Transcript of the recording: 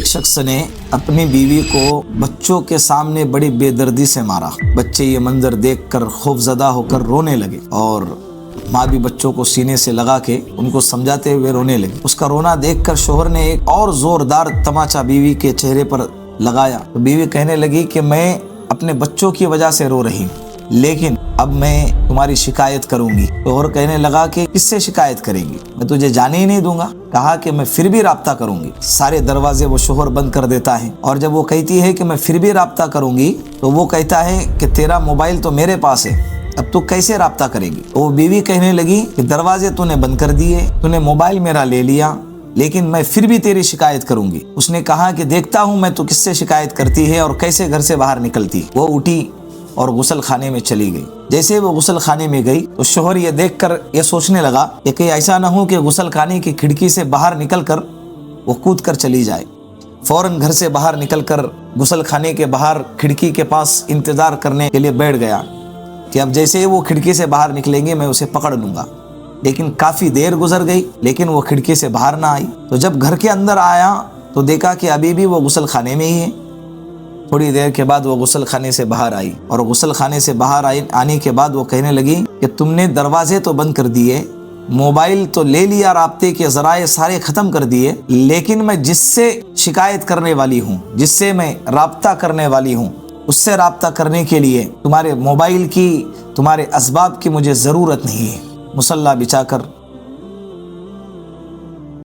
ایک شخص نے اپنی بیوی کو بچوں کے سامنے بڑی بے دردی سے مارا۔ بچے یہ منظر دیکھ کر خوف زدہ ہو کر رونے لگے اور ماں بھی بچوں کو سینے سے لگا کے ان کو سمجھاتے ہوئے رونے لگی۔ اس کا رونا دیکھ کر شوہر نے ایک اور زوردار تماچا بیوی کے چہرے پر لگایا تو بیوی کہنے لگی کہ میں اپنے بچوں کی وجہ سے رو رہی ہوں، لیکن اب میں تمہاری شکایت کروں گی۔ شوہر کہنے لگا کہ کس سے شکایت کریں گی؟ میں تجھے جانے ہی نہیں دوں گا۔ کہا کہ میں پھر بھی رابطہ کروں گی۔ سارے دروازے وہ شوہر بند کر دیتا ہے اور جب وہ کہتی ہے کہ میں پھر بھی رابطہ کروں گی تو وہ کہتا ہے کہ تیرا موبائل تو میرے پاس ہے، اب تو کیسے رابطہ کرے گی؟ تو وہ بیوی کہنے لگی کہ دروازے تو نے بند کر دیے، تو نے موبائل میرا لے لیا، لیکن میں پھر بھی تیری شکایت کروں گی۔ اس نے کہا کہ دیکھتا ہوں میں تو کس سے شکایت کرتی ہے اور کیسے گھر سے باہر نکلتی۔ وہ اٹھی اور غسل خانے میں چلی گئی۔ جیسے وہ غسل خانے میں گئی تو شوہر یہ دیکھ کر یہ سوچنے لگا کہ کہیں ایسا نہ ہو کہ غسل خانے کی کھڑکی سے باہر نکل کر وہ کود کر چلی جائے۔ فوراً گھر سے باہر نکل کر غسل خانے کے باہر کھڑکی کے پاس انتظار کرنے کے لیے بیٹھ گیا کہ اب جیسے وہ کھڑکی سے باہر نکلیں گے میں اسے پکڑ لوں گا۔ لیکن کافی دیر گزر گئی لیکن وہ کھڑکی سے باہر نہ آئی۔ تو جب گھر کے اندر آیا تو دیکھا کہ ابھی بھی وہ غسل خانے میں ہی ہے۔ تھوڑی دیر کے بعد وہ غسل خانے سے باہر آئی اور غسل خانے سے باہر آنے کے بعد وہ کہنے لگی کہ تم نے دروازے تو بند کر دیے، موبائل تو لے لیا، رابطے کے ذرائع سارے ختم کر دیے، لیکن میں جس سے شکایت کرنے والی ہوں، جس سے میں رابطہ کرنے والی ہوں، اس سے رابطہ کرنے کے لیے تمہارے موبائل کی، تمہارے اسباب کی مجھے ضرورت نہیں ہے۔ مصلی بچھا کر